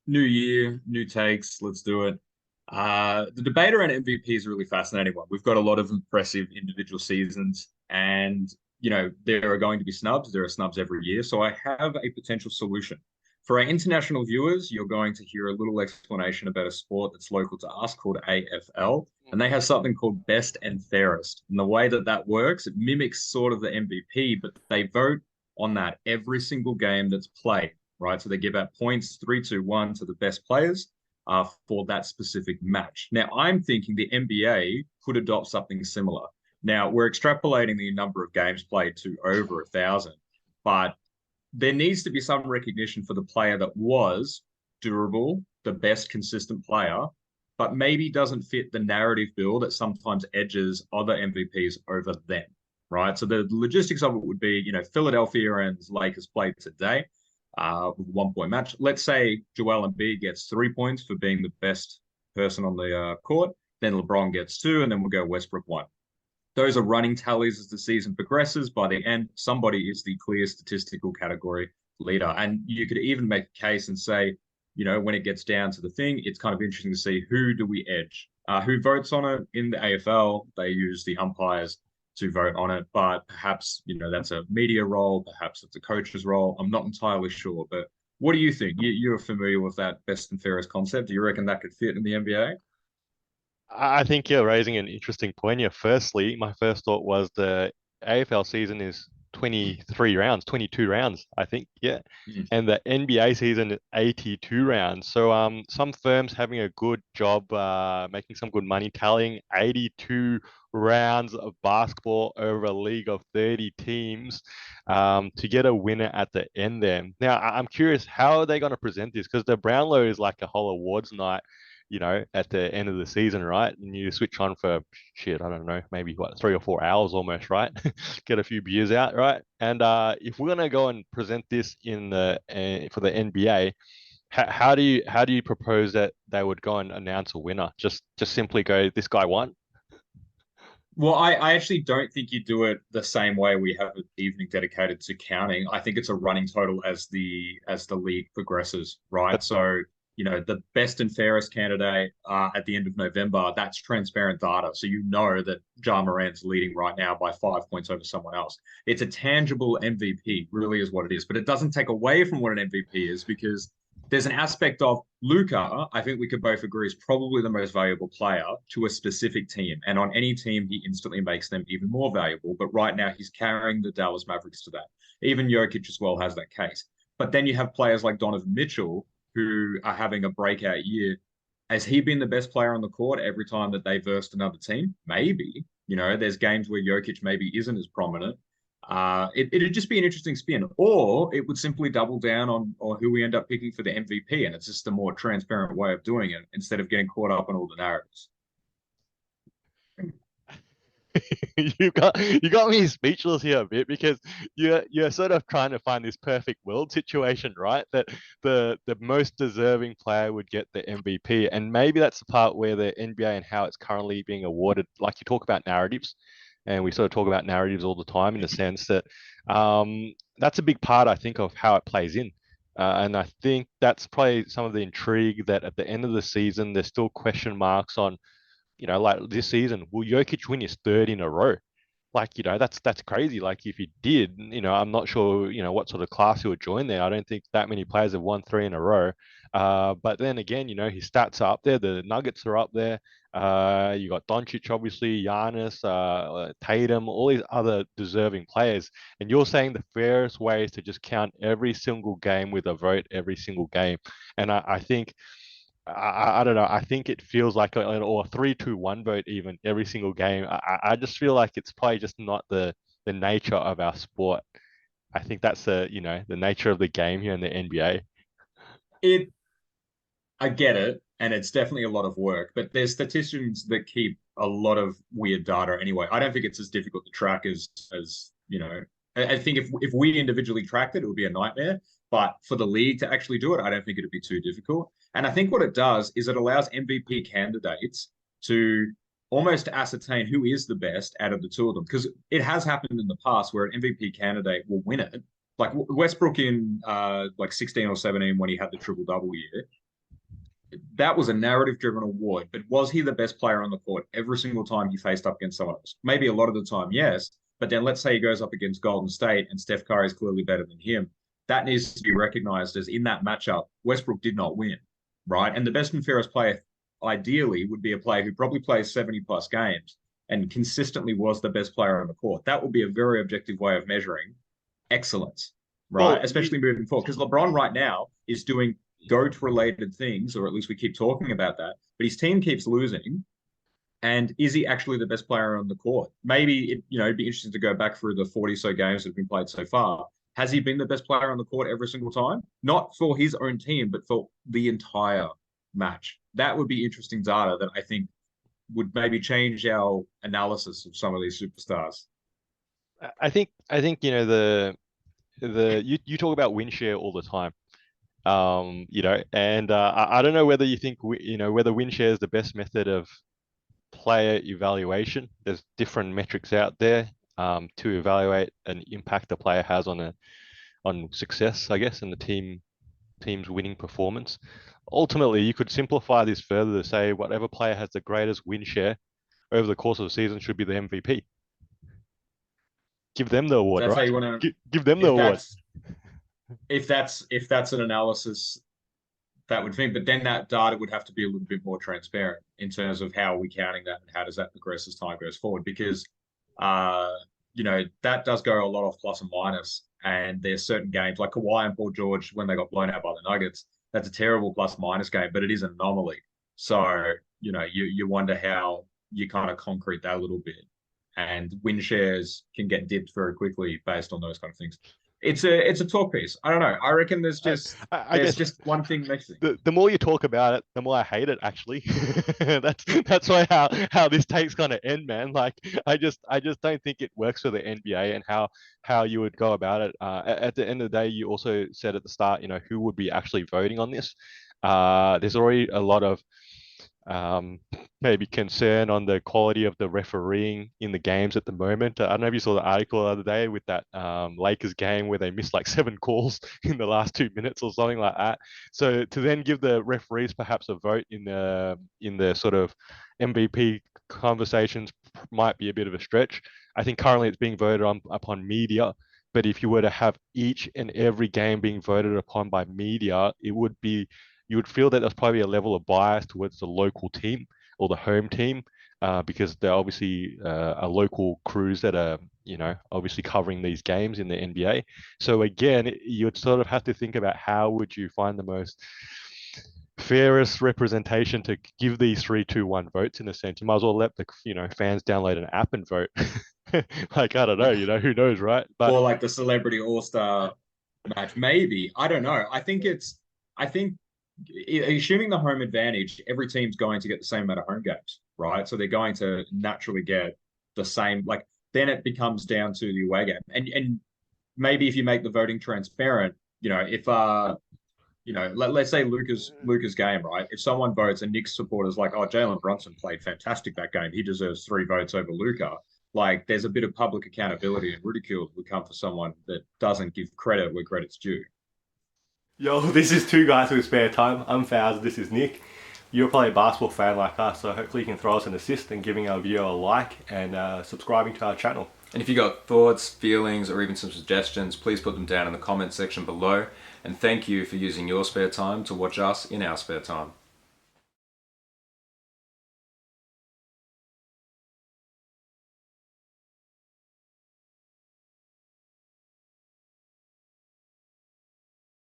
New year, new takes. Let's do it. The debate around MVP is a really fascinating one. We've got a lot of impressive individual seasons, and there are going to be snubs. There are snubs every year. So I have a potential solution. For our international viewers, you're going to hear a little explanation about a sport that's local to us called AFL, and they have something called Best and Fairest. And the way that that works, it mimics sort of the MVP, but they vote on that every single game that's played, right? So they give out points, three, two, one, to the best players for that specific match. Now, I'm thinking the NBA could adopt something similar. Now, we're extrapolating the number of games played to over 1,000, but there needs to be some recognition for the player that was durable, the best consistent player, but maybe doesn't fit the narrative bill that sometimes edges other MVPs over them, right? So the logistics of it would be, Philadelphia and Lakers played today with a 1 point match. Let's say Joel Embiid gets 3 points for being the best person on the court. Then LeBron gets two, and then we'll go Westbrook one. Those are running tallies as the season progresses. By the end, somebody is the clear statistical category leader. And you could even make a case and say, when it gets down to the thing, it's kind of interesting to see who do we edge. Who votes on it in the AFL? They use the umpires to vote on it, but perhaps that's a media role, perhaps it's a coach's role. I'm not entirely sure, but what do you think? You're familiar with that best and fairest concept. Do you reckon that could fit in the NBA? I think you're raising an interesting point here. Firstly, my first thought was the AFL season is 23 rounds, 22 rounds, I think. Yeah. Mm. And the NBA season is 82 rounds. So some firms having a good job making some good money tallying 82 rounds of basketball over a league of 30 teams to get a winner at the end there. Now, I'm curious, how are they going to present this? Because the Brownlow is like a whole awards night, at the end of the season, right? And you switch on for shit, I don't know, maybe what, 3 or 4 hours almost, right? Get a few beers out, right? And if we're gonna go and present this in the for the NBA, how do you propose that they would go and announce a winner? Just simply go, this guy won. Well, I actually don't think you do it the same way we have an evening dedicated to counting. I think it's a running total as the league progresses, right? But So, the best and fairest candidate at the end of November, that's transparent data. So you know that Ja Morant's leading right now by 5 points over someone else. It's a tangible MVP, really is what it is. But it doesn't take away from what an MVP is because there's an aspect of Luca, I think we could both agree, is probably the most valuable player to a specific team. And on any team, he instantly makes them even more valuable. But right now, he's carrying the Dallas Mavericks to that. Even Jokic as well has that case. But then you have players like Donovan Mitchell who are having a breakout year. Has he been the best player on the court every time that they versed another team? Maybe. There's games where Jokic maybe isn't as prominent. It'd just be an interesting spin, or it would simply double down on who we end up picking for the MVP, and it's just a more transparent way of doing it instead of getting caught up in all the narratives. you got me speechless here a bit because you're sort of trying to find this perfect world situation, right? That the most deserving player would get the MVP, and maybe that's the part where the NBA and how it's currently being awarded. Like you talk about narratives, and we sort of talk about narratives all the time in the sense that that's a big part, I think, of how it plays in. And I think that's probably some of the intrigue that at the end of the season, there's still question marks on, like this season, will Jokic win his third in a row? Like, that's crazy. Like, if he did, I'm not sure, what sort of class he would join there. I don't think that many players have won three in a row. But then again, his stats are up there. The Nuggets are up there. You got Doncic, obviously, Giannis, Tatum, all these other deserving players. And you're saying the fairest way is to just count every single game with a vote every single game. And I think I don't know. I think it feels like or a 3-2-1 vote even every single game. I just feel like it's probably just not the nature of our sport. I think that's the nature of the game here in the NBA. It, I get it, and it's definitely a lot of work, but there's statisticians that keep a lot of weird data anyway. I don't think it's as difficult to track as. I think if we individually tracked it, it would be a nightmare. But for the league to actually do it, I don't think it'd be too difficult. And I think what it does is it allows MVP candidates to almost ascertain who is the best out of the two of them. Because it has happened in the past where an MVP candidate will win it. Like Westbrook in like 16 or 17 when he had the triple double year. that was a narrative-driven award, but was he the best player on the court every single time he faced up against someone else? Maybe a lot of the time, yes. But then let's say he goes up against Golden State and Steph Curry is clearly better than him. That needs to be recognized as in that matchup, Westbrook did not win, right? And the best and fairest player, ideally, would be a player who probably plays 70 plus games and consistently was the best player on the court. That would be a very objective way of measuring excellence, right? Well, Especially moving forward. Because LeBron right now is doing GOAT related things, or at least we keep talking about that, but his team keeps losing. And is he actually the best player on the court? Maybe it'd be interesting to go back through the 40 so games that have been played so far. Has he been the best player on the court every single time? Not for his own team, but for the entire match. That would be interesting data that I think would maybe change our analysis of some of these superstars. I think you talk about win share all the time. And I don't know whether you think whether win share is the best method of player evaluation. There's different metrics out there to evaluate an impact a player has on success, I guess, and the team's winning performance. Ultimately, you could simplify this further to say whatever player has the greatest win share over the course of the season should be the MVP. Give them the award, That's right? how you want to. Give them the award. If that's an analysis that would think, but then that data would have to be a little bit more transparent in terms of how are we counting that and how does that progress as time goes forward, because that does go a lot of plus and minus, and there's certain games like Kawhi and Paul George when they got blown out by the Nuggets. That's a terrible plus minus game, but it is an anomaly. So you wonder how you kind of concrete that a little bit, and win shares can get dipped very quickly based on those kind of things. It's a talk piece. I don't know. I reckon there's just I guess just one thing missing. The more you talk about it, the more I hate it. Actually, that's why how this take's gonna end, man. Like I just don't think it works for the NBA and how you would go about it. At the end of the day, you also said at the start, who would be actually voting on this. There's already a lot of maybe concern on the quality of the refereeing in the games at the moment. I don't know if you saw the article the other day with that Lakers game where they missed like 7 calls in the last 2 minutes or something like that. So to then give the referees perhaps a vote in the sort of MVP conversations might be a bit of a stretch. I think currently it's being voted on upon media. But if you were to have each and every game being voted upon by media, you would feel that there's probably a level of bias towards the local team or the home team because they're obviously a local crews that are, obviously covering these games in the NBA. So again, you would sort of have to think about how would you find the most fairest representation to give these 3-2-1 votes in a sense. You might as well let the fans download an app and vote. Like, I don't know, who knows, right? But or like the celebrity all-star match, maybe. I don't know. I think assuming the home advantage, every team's going to get the same amount of home games, right? So they're going to naturally get the same. Like then it becomes down to the away game, and maybe if you make the voting transparent, if let's say Luka's game, right? If someone votes and Knicks supporters like, oh, Jalen Brunson played fantastic that game, he deserves 3 votes over Luka. Like there's a bit of public accountability and ridicule that would come for someone that doesn't give credit where credit's due. Yo, this is Two Guys with Spare Time. I'm Faz, this is Nick. You're probably a basketball fan like us, so hopefully you can throw us an assist and giving our video a like and subscribing to our channel. And if you got thoughts, feelings, or even some suggestions, please put them down in the comment section below. And thank you for using your spare time to watch us in our spare time.